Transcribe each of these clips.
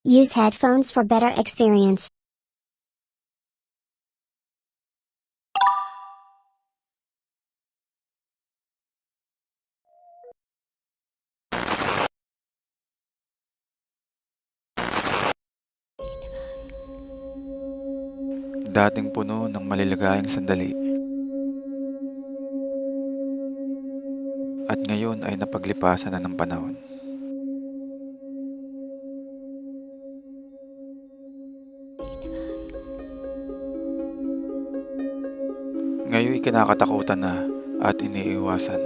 Use headphones for better experience. Dating puno ng maliligayang sandali at ngayon ay napaglipasan na ng panahon. Ngayon kinakatakutan na at iniiwasan.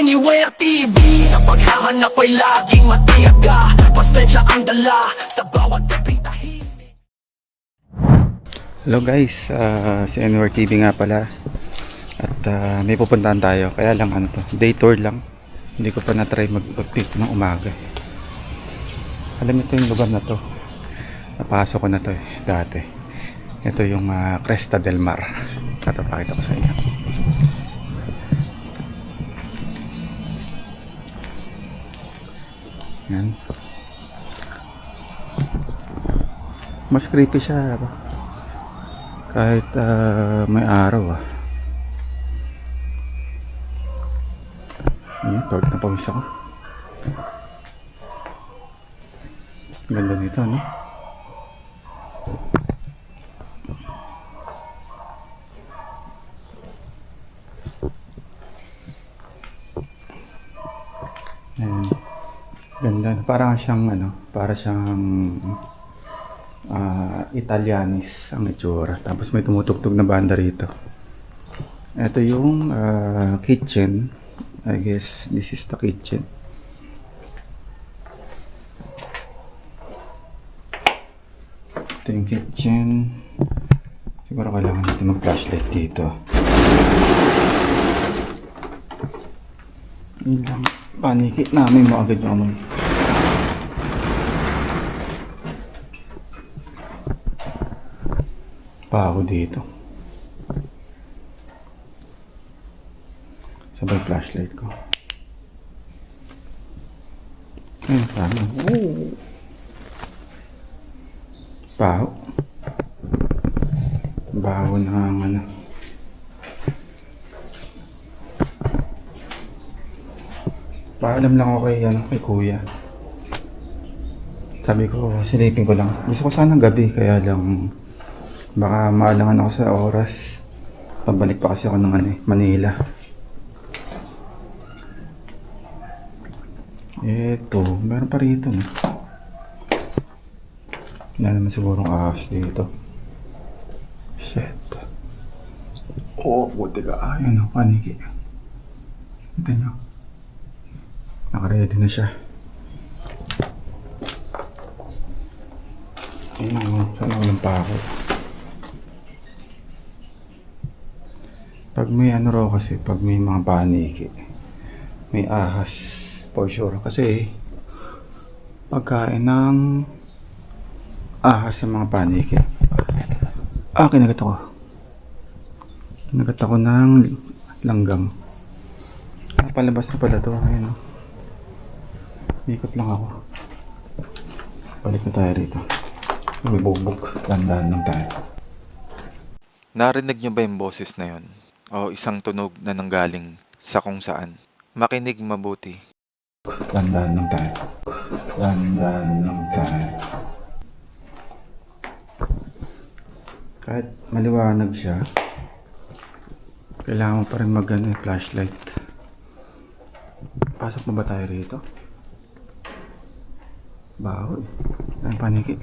Anywhere TV, sa paghahanap ay laging matiyaga. Pasensya ang dala sa bawat gabing tahimik. Hello guys, si Anywhere TV nga pala. At may pupuntahan tayo. Kaya lang day tour lang. Hindi ko pa na-try mag-ikot dito ng umaga. Alam ito yung lugar na to. Napasok ko na to dati. Ito yung Cresta del Mar. Ito, pakita ko sa inyo. Yan. Mas creepy siya kahit may araw Ayan, pawag na pawis ako. Ganda nito, no? Ayan. Ganda, parang siyang para siyang Italianis ang itsura. Tapos may tumutugtog na banda rito. Ito yung kitchen. I guess this is the kitchen. Ito yung kitchen. Siguro kailangan natin mag-flashlight dito. Ilang paniki namin mo agad yung amoy. Baho dito. Sabay flashlight ko. Ayun, tama. Baho. Baho ng Paalam lang ako kay kuya. Sabi ko, silipin ko lang. Gusto ko sana gabi, kaya lang baka maalangan ako sa oras. Pabalik pa kasi ako ng Manila. Eto, meron pa rito, no? Wala naman sigurong ahas dito. Shit. Buti ka. Ayun, paniki. Ito nyo. Naka-ready na siya. Ayun, sana walang pa ako. Pag may raw kasi, pag may mga paniki, may ahas, for sure. Kasi, pagkain ng ahas sa mga paniki. Kinagat ako. Kinagat ako ng langgam. Palabas na pala to. Ayun, ikot lang ako. Balik na tayo rito. May bugbog. Tandaan lang tayo. Narinig niyo ba yung boses na yon? O isang tunog na nanggaling sa kung saan? Makinig mabuti. Tandaan lang tayo. Tandaan lang tayo. Kahit maliwanag siya, kailangan mo pa rin flashlight. Pasok na ba tayo rito? Baho ang paniki.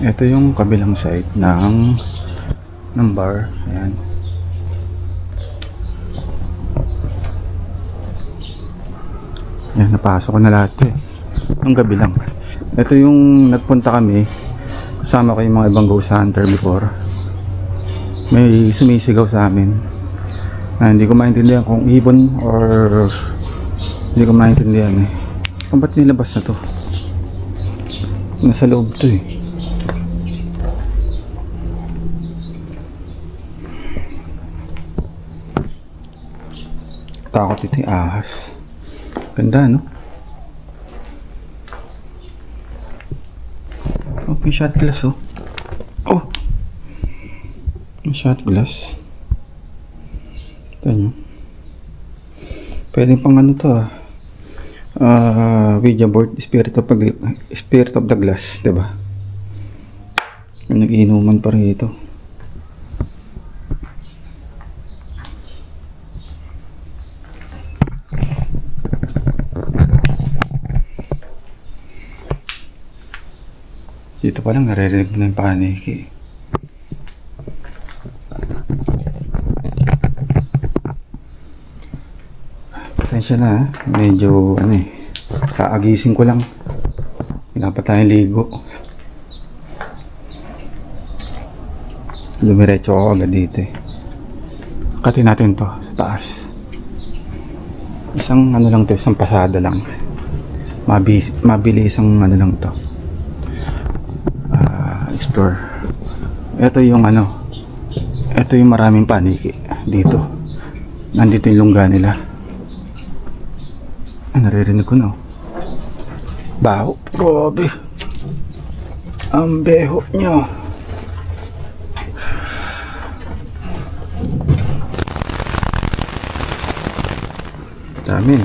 Ito yung kabilang side ng bar. Ayan. Yan, napasok ko na lahat eh. Ang gabi lang. Ito yung nagpunta kami. Kasama ko yung mga ibang ghost hunter before. May sumisigaw sa amin. Hindi ko maintindihan kung ibon or hindi ko maintindihan eh. Kung ba't nilabas na to? Nasa loob to eh. Takot ito yung ahas. Ganda, no? Oh, may shot glass, oh. Oh! May shot glass. Ito nyo. Pwede pang ano to, Ouija board, Spirit of the Glass, diba? May nag-inuman pa rito. Dito pa lang naririnig mo na yung paniki. Pasensya na ha. Medyo ano eh. Kaagising ko lang. Wala pa tayong ligo. Dumiretso ako agad dito eh. Katin natin to sa taas. Isang ano lang to. Isang pasada lang. Mabilis ang ano lang to. Explore. Ito yung ano. Ito yung maraming paniki dito. Nandito yung lungga nila. Naririnig ko na. Baho. Grabe. Ang beho nyo. Dami.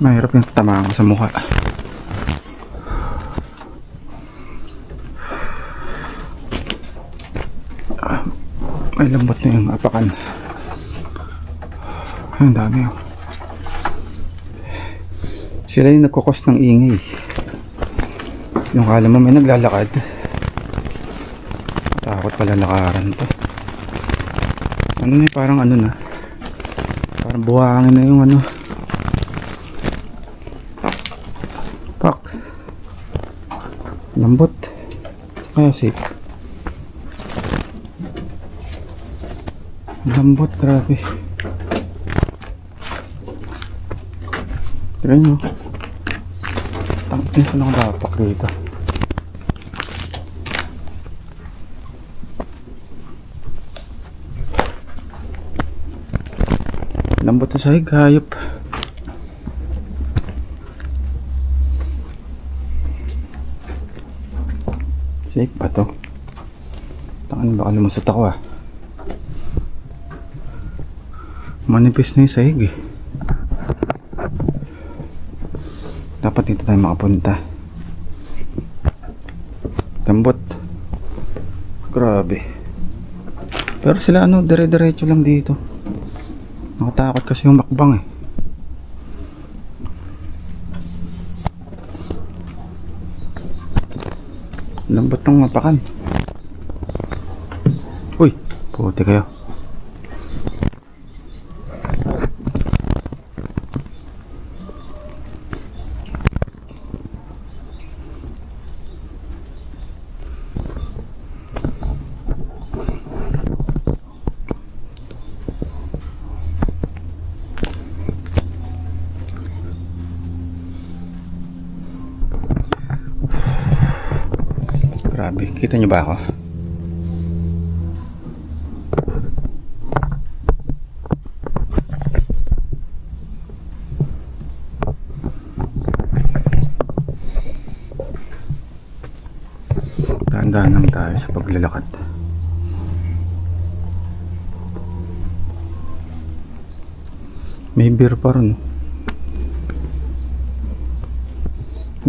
Mahirap yung tamaan ko sa mukha. May lambot na yung apakan. Ang dami oh. Sila yung nagkukos ng ingay. Yung kala mo may naglalakad. Takot pala lakaran to. Ano na parang ano na. Parang buhangin na yung ano. Pak. Lambot. Kaya safe. Lambot, grabe. Tignan nyo. Tangin ko lang dapak dito. Lambot na sahig, hayop. Safe ba to? Tangin, baka lumusot ako ah. Manipis na yung sahig eh. Dapat dito tayo makapunta. Lambot. Grabe. Pero sila ano, dire-diretso lang dito. Nakatakot kasi yung makbang eh. Lambot ng mapakan. Uy, puti kayo. Grabe, kita nyo ba ako? Dahan-dahan lang tayo sa paglalakad. May beer pa rin.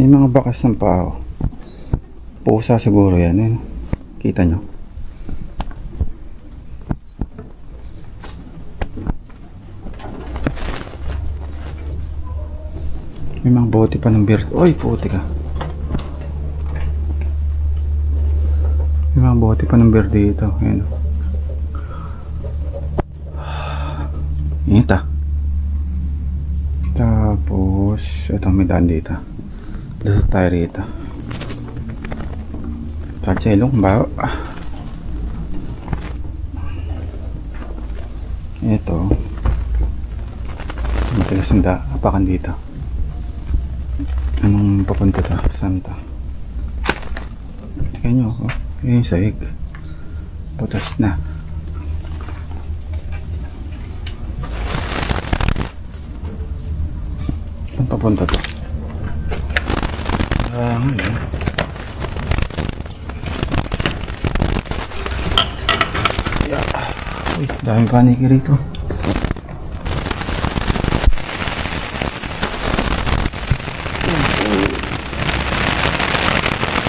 May mga bakas ng pao. Pusa siguro yan eh. Kita nyo. May mga bote pa ng beer. Oy, puti ka. May mga bote pa ng beer dito. Ayan. Init ah. Tapos, ito may daan dito. Lusot tayo rito. Tatselong ba? Ito. Matigas ang apakan dito. Anong papunta to? Saan to? Tingnan nyo, oh. Yung sahig. Putas na. Saan papunta to? Ngayon. Uy, daming paniki rito.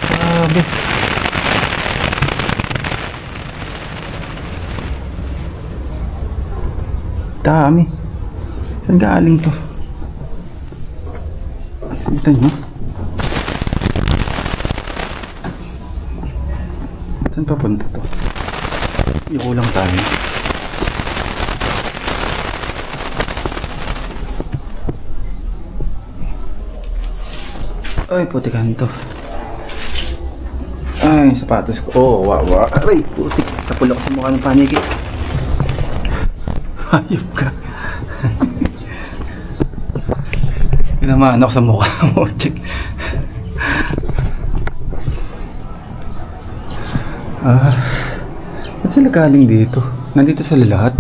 Grabe. Dami. Saan galing to? Ito nyo? Saan papunta to? Ikulang tayo. Ay, putikan to. Ay, sapatos ko. Oh, wawa. Aray, putik. Napulok sa mukha ng paniki. Hayop ka. Pinamaan ako sa mukha mo, chick. Ba't sila galing dito? Nandito sila lahat.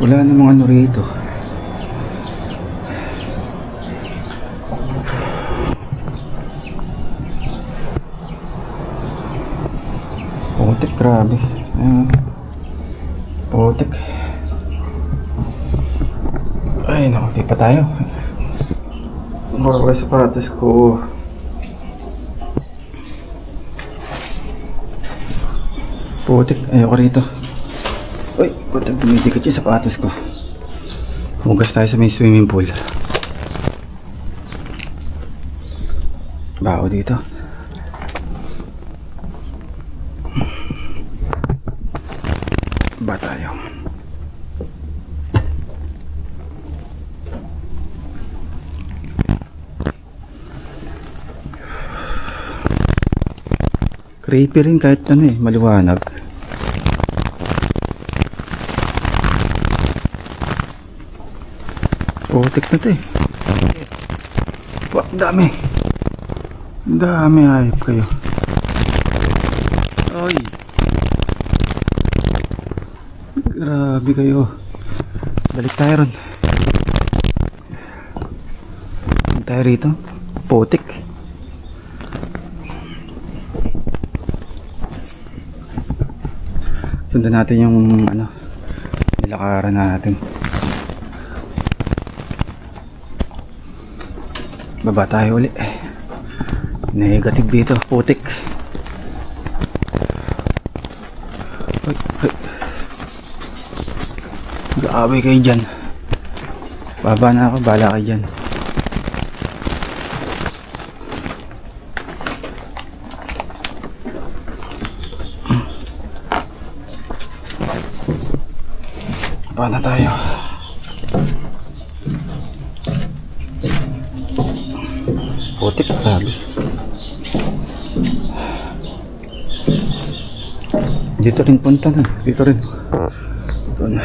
Wala namang ano rito. Potek, grabe. Potek. Ay, naku, di pa tayo. Bawa sapatos ko. Putik, ayoko rito. Uy, putik, dumidikit yung sapatos ko. Hugas tayo sa may swimming pool. Baho dito. Ba tayo? Creepy rin kahit ano eh, maliwanag. Putik na to eh. Wah, dami. Dami, hayop kayo. Oy. Grabe kayo. Balik tayo ron. Balik tayo rito. Putik. Sundan natin yung ano, nilakaran natin. Baba tayo uli. Negative dito, putik. Ay, ay. Grabe kayo dyan. Baba na ako, bala kayo dyan. Baba na tayo. Putik, grabe. Dito rin punta na. Dito rin. Doon.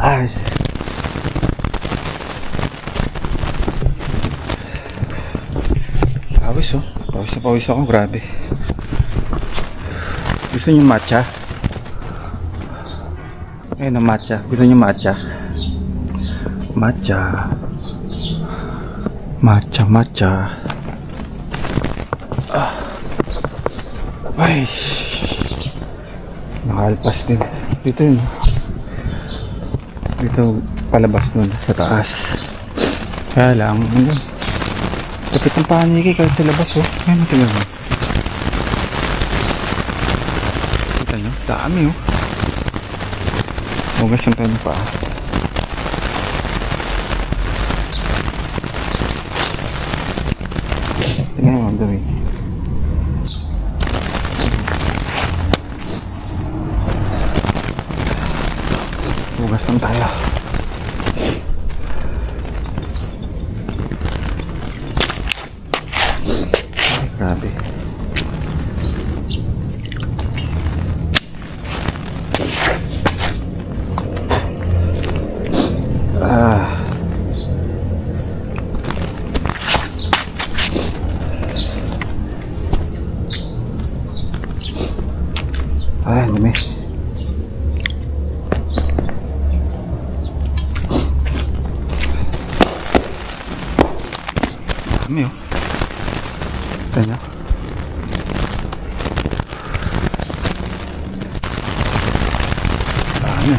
Ay. Pawis oh. Pawis na pawis ako. Grabe. Gusto niyo matcha? Ayun ang matcha. Gusto niyo matcha? Matcha. Matcha, matcha. Ay. Nakalpas din. Dito yun. Dito palabas nun sa taas. Kaya lang, yun. Kapit ng paniki kahit sa labas oh. Ayun, tingnan mo. Kita nyo? Dami oh. Hugas yung tayo pa. Ayun, dumi. Hugas lang tayo. Ay, grabe. Ah. Ay, dumi. Dami oh. Ito nyo. Dami.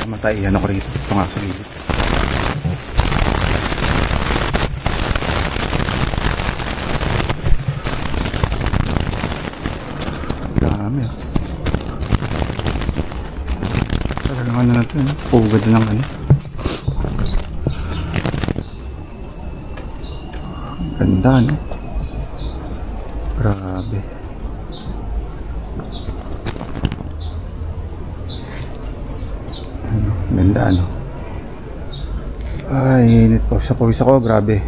Matay, ano ko rito. Ito nga sa lilit. Dami oh. Talagang ano na ito, no? Pugad lang ano. Ganda, no? Grabe. Ano, ganda, no? Ay, init po. Sa pawis ako, grabe.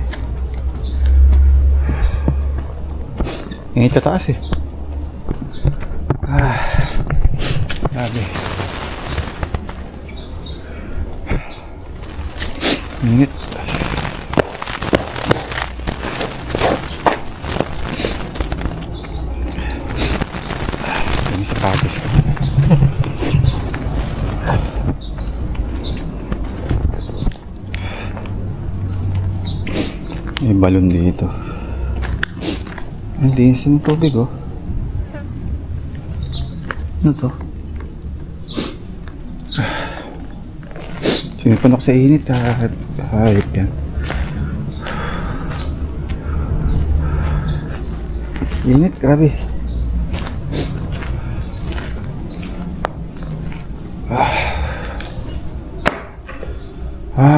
Init sa taas, eh. Ah, grabe. Init. Ini sapatos ko. May balon dito. Ang linis yung tubig, oh. Ano to? Sinipan ako sa init, hayop yan. Init, grabe.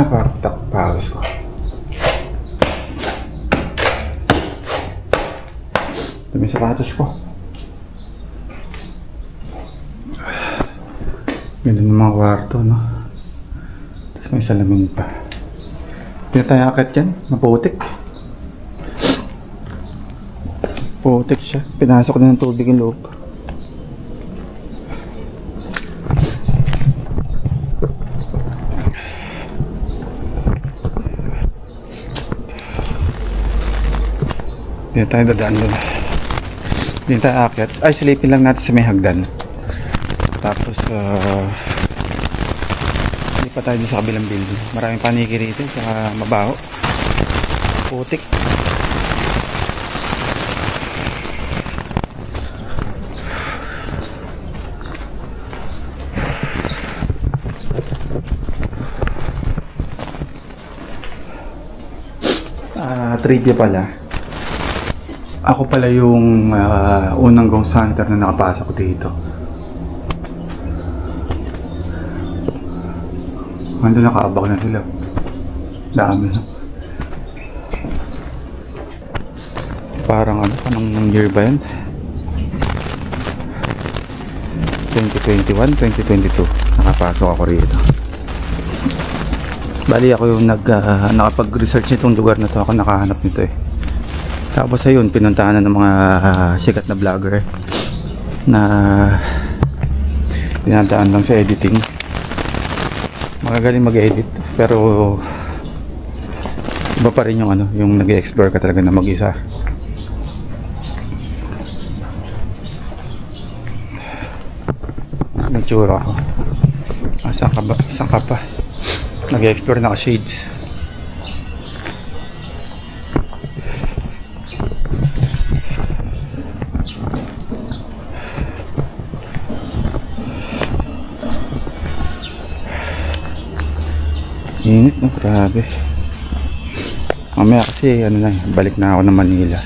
Parang takpawas ko. Dami sapatos ko. Ganda ng mga kwarto, no? Tapos may salamin pa. Hindi na tayo akit yan. Maputik. Putik siya. Pinasok na ng tubig yung loob. Hindi na tayo dadaan doon. Hindi na tayo akit. Ay, silipin lang natin sa may hagdan. Tapos, hindi pa tayo sa kabilang building. Maraming paniki rito, saka mabaho. Putik. Trivia pala. Ako pala yung unang ghost hunter na nakapasok dito. Ando nakaabak na sila. Dami na. Parang ano, anong year ba yan? 2021, 2022. Nakapasok ako rito. Bali ako yung nakapag-research nitong lugar na to. Ako nakahanap nito eh. Tapos ayun, pinuntahan na ng mga sikat na vlogger na dinadaan lang sa editing. Magagaling mag-edit, pero iba pa rin yung ano, yung nag-explore ka talaga na mag-isa. Nagsura ako. Saan ka pa? Nag-explore na ka shades. Init, no? Grabe. Mamaya kasi ano na, balik na ako ng Manila.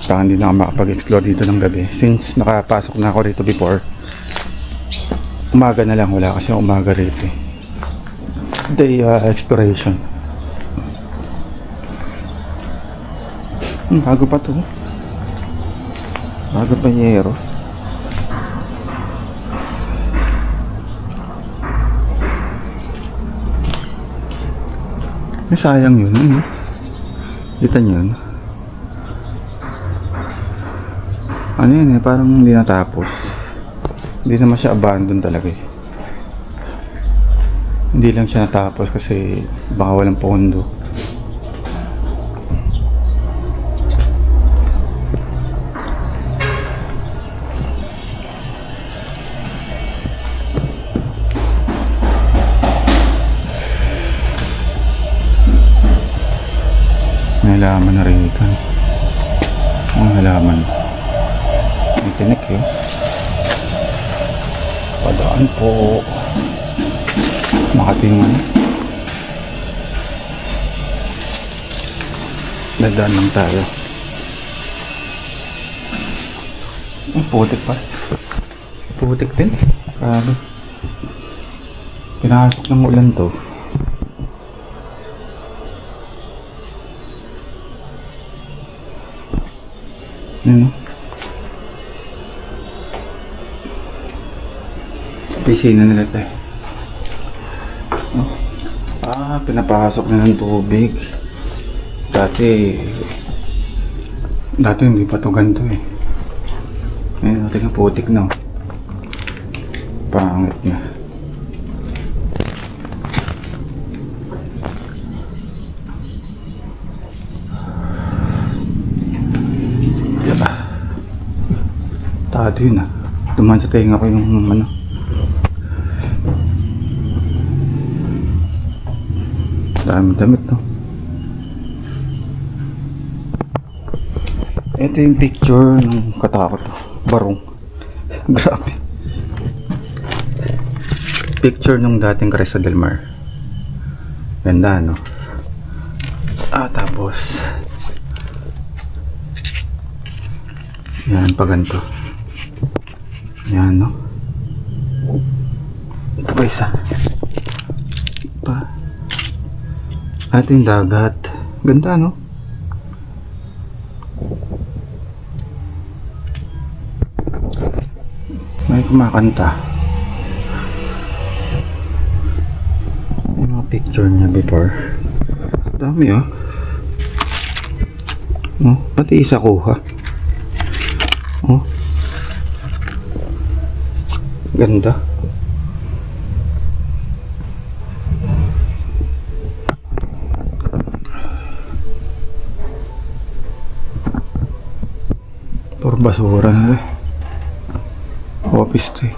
Baka hindi na ako makapag-explore dito ng gabi. Since nakapasok na ako rito before, umaga na lang, wala kasi umaga rito eh. birthday expiration. Bago pa to. Bago pa yero. Sayang yun. Kita nyo yun. Ano yun eh, parang hindi natapos. Hindi naman siya abandon talaga eh. Hindi lang siya natapos kasi baka walang pondo. May halaman na rin ito. Ang halaman. May tinik yun. Padaan po. Makatingan. Dadaan lang tayo. Ang putik pa. Putik din. Grabe. Pinasok ng ulan to. Ano? Piscina nila tayo. Oh. Pinapasok na ng tubig. Dati hindi pa to ganito eh. Ngayon natin ang putik na. Pangit na. Tado yun ah. Dumaan sa tenga ko yung ano. Daming damit no. Ito yung picture ng katakot to. Barong. Grabe. Picture nung dating Cresta del Mar. Ganda no. Tapos yan pa ganito. Yan no. Ito pa isa. Pa. Ating dagat. Ganda no. May kumakanta. May mga picture niya before. Dami oh. Oh, pati isa kuha. Oh. Ganda. Puro basura na eh. Office to eh.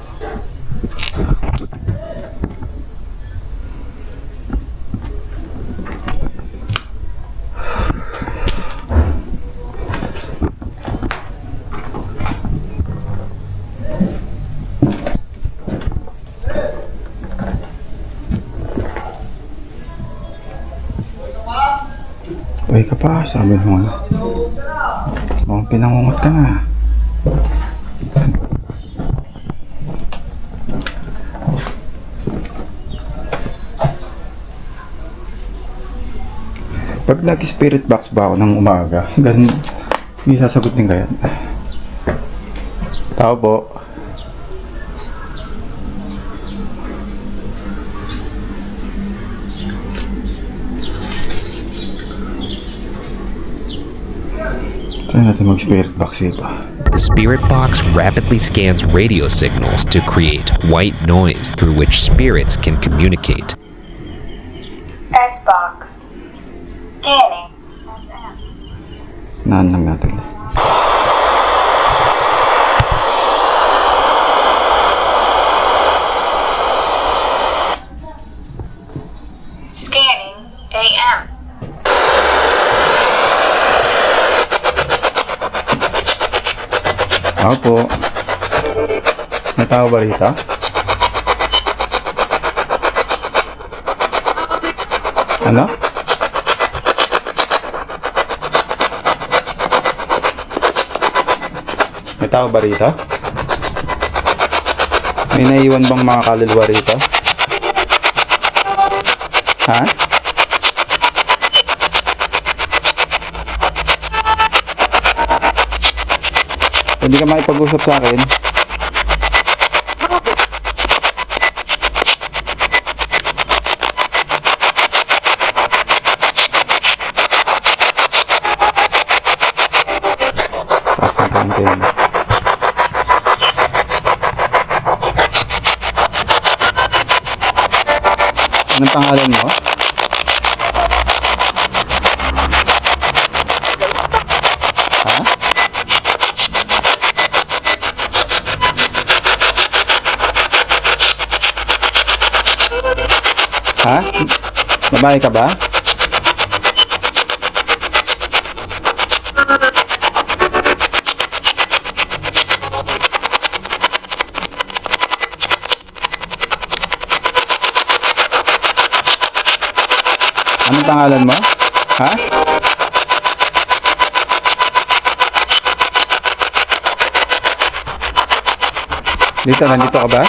Uy ka pa, sabi mo ano. Oh, pinangungot ka na. Pag nag-spirit box ba ako ng umaga, ganun, may sasagot din kaya. Tao po. Try natin mag-spirit box ito. The spirit box rapidly scans radio signals to create white noise through which spirits can communicate. Xbox. Scanning. Naan lang natin. Scanning. AM. Opo. May tao ba rito? Ano? May tao ba rito? May naiwan bang mga kaluluwa rito? Ha? Pwede ka makipag-usap sa akin? Sasangkain kayo. Anong pangalan mo? Ha? Ha? Babae ka ba? Anong pangalan mo? Ha? Nandito ka ba?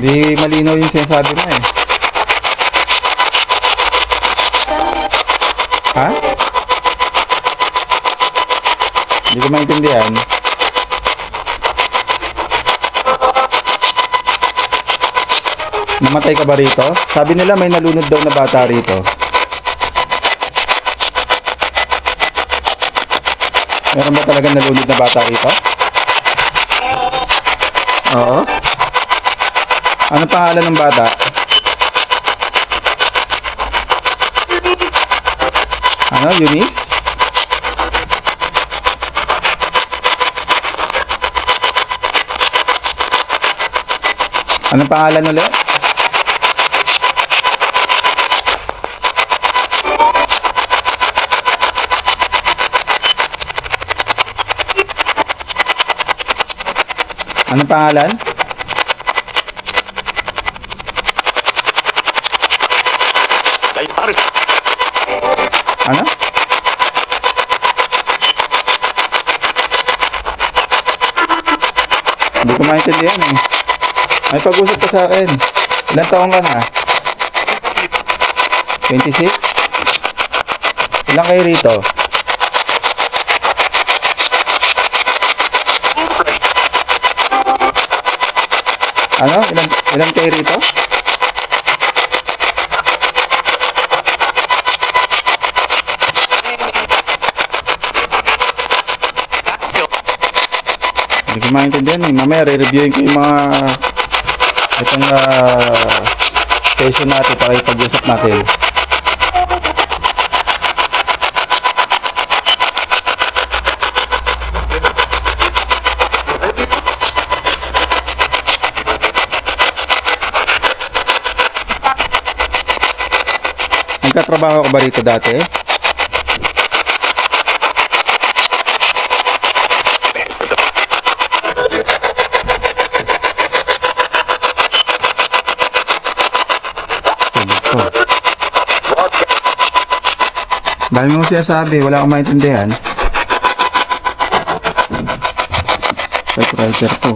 Hindi malinaw yung sinasabi mo eh. Ha? Hindi ko maintindihan. Namatay ka ba rito? Sabi nila may nalunod daw na bata rito. Meron ba talagang nalunod na bata rito? Oo. Ano pangalan ng bata? Ano, Eunice? Anong pangalan ulit? Anong pangalan? Ano? Hindi ko maintindihan eh. May pag-usap ka sa akin. Ilan taong ka na? 26? Ilan kayo rito? Ano? Ilan kayo rito? Hindi ko maintindihan eh. Mamaya re-reviewin ko yung mga itong session natin para ipag-usap natin. Nagkatrabaho ka ba rito dati? Dami mo sinasabi, wala akong maintindihan. Typewriter ko.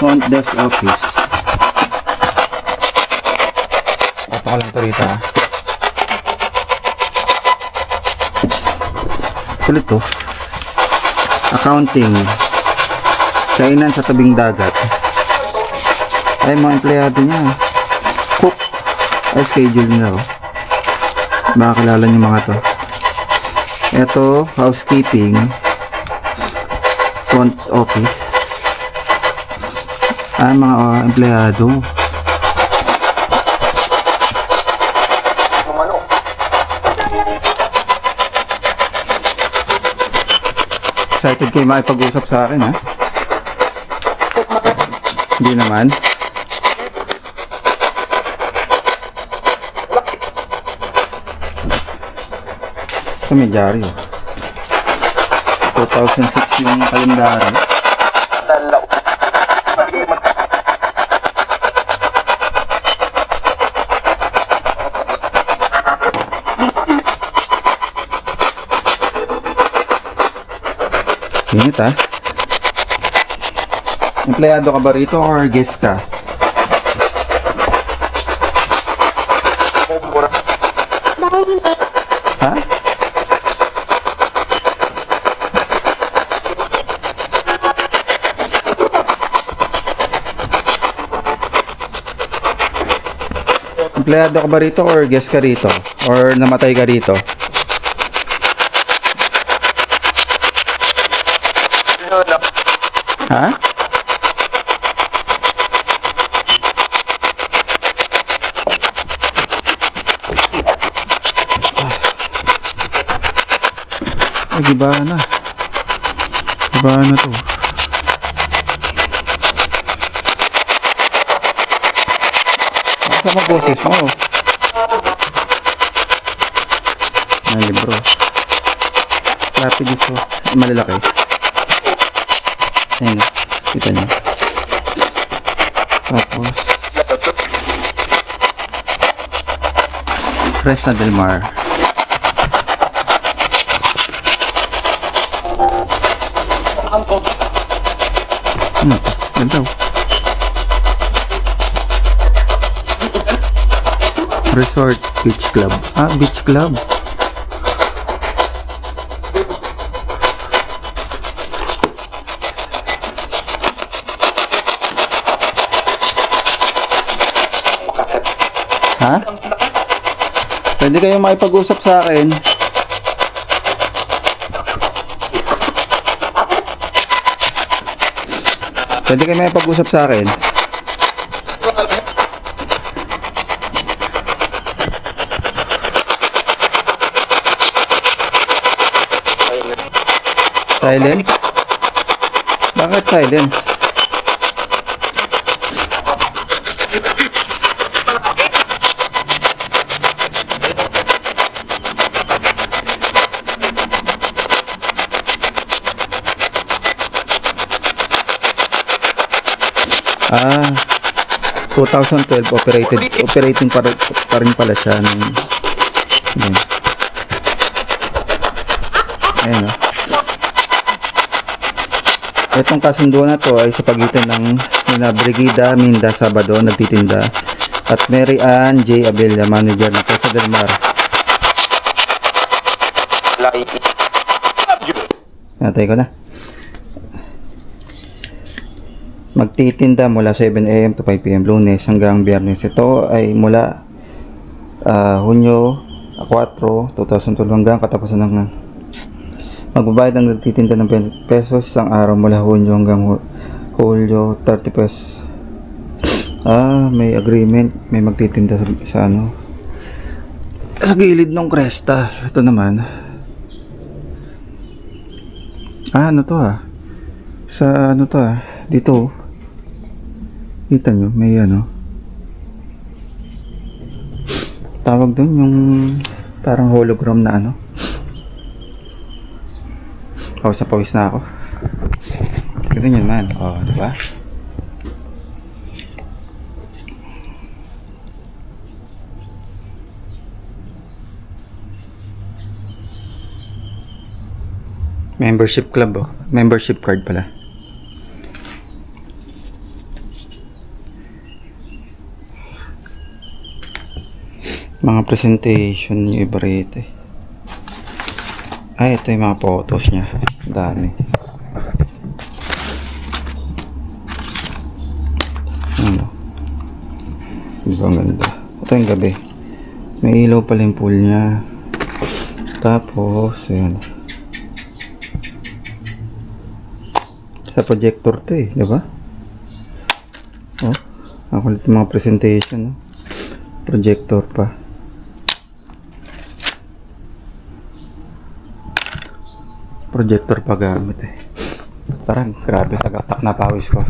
Front desk office. Pato ko lang ito rito ha. Kulit to. Accounting. Kainan sa tabing dagat. Ay mga empleyado niya. Cook. Ay schedule nila oh. Baka kilala niyo mga to. Ito housekeeping. Front office. Ay mga empleyado. Excited kayo makipag-usap sa akin ha? Hindi naman. Sa may diary 2006 yung kalendary. Init ha. Empleyado ka ba rito or guest ka? Ha? Empleyado ka ba rito or guest ka rito? Or namatay ka rito? Ha? Ay, gibahan na. Gibahan na to. Saan mo boses mo? Ang libro. Lapid dito. Malalaki. Ayun. Kita niyo. Tapos Cresta del Mar. Ganito. Resort Beach Club. Ah, Beach Club. Ha? Pwede kayong makipag-usap sa akin. Pwede kayong makipag-usap sa akin. Silent? Bakit silent? Ah, 2012 operating pa rin pala siya ng ayun o. Itong kasunduan na to ay sa pagitan ng Brigida Minda Sabado nagtitinda at Mary Ann J. Abella, manager ng Cresta del Mar. Natay ko na. Magtitinda mula 7 AM to 5 PM Lunes hanggang Biyernes. Ito ay mula Hunyo 4, 2012 hanggang katapusan ng magbabayad ng nagtitinda ng 20 pesos isang araw mula Hunyo hanggang Hulyo 30 pesos. May agreement, may magtitinda sa ano sa gilid ng Cresta. Ito naman ano to sa ano to dito. Kita nyo, may ano tawag doon yung parang hologram na ano. Pawis na pawis na ako. Ganyan man. Diba? Membership club membership card pala. Mga presentation yung iba rito ito yung mga photos niya. Dami. Diba ang ganda. Ito yung gabi. May ilaw pala yung pool niya. Tapos ayan. Sa projector to diba? Ako ulit yung mga presentation projector pa. Projector pa gamit Parang grabe tagapak na pawis ko.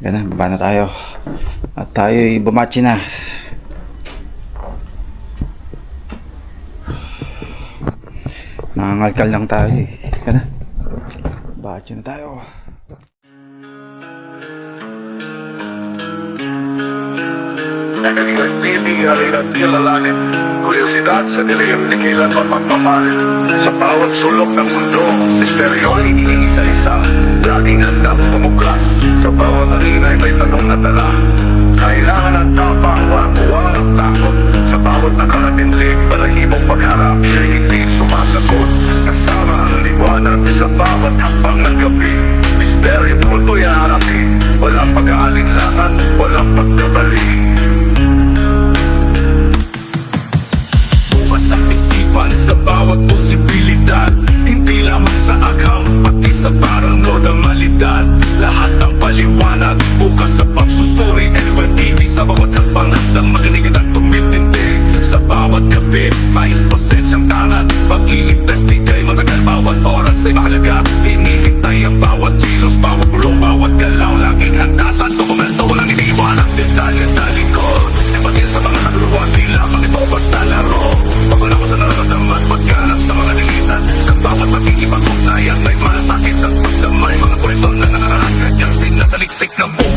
Ganun, baba na tayo. At tayo'y bumachi na. Nangangalkal lang tayo Ganun. Bachi na tayo. Nagalingan TV ay nagkilalanin. Kuryosidad sa dilim, tigilan o pagpapalit. Sa bawat sulok ng mundo, misteryo ay iniisa-isa. Laging handang tumuklas. Sa bawat arena ay may tanong na dala. Kailangan ng tapang, walang takot. Sa bawat nakaratindig, balahibong pagharap, siya'y hindi sumasagot. Kasama ang liwanag sa bawat hakbang ng gabi. Misteryo multo'y harapin. Walang pag-aalinlangan, walang pagdabali. Bukas ang isipan sa bawat posibilidad. Hindi lamang sa agham, pati sa parang normalidad. Lahat ng paliwanag, bukas sa pagsusuri. N1 TV sa bawat hakbang handang makinig at tumitindi. Sa bawat gabi, may posensyang tangat. Pag-iimbestigay matagal, bawat oras ay mahalaga. Hinihintay ang bawat kilos, bawat bulong, bawat galaw. Laging handa sa dokumento, walang iniiwanang detalye sa likod. Empatin sa mga nagluwa, di lamang ito basta laro. Pagula ko sa nararamdaman, pagganap sa mga nilisan. Sa bawat pag-iipag-ugnayan, may malasakit at pagdamay. Mga kwento na nangaraan, kanyang sinasaliksik ng buhay.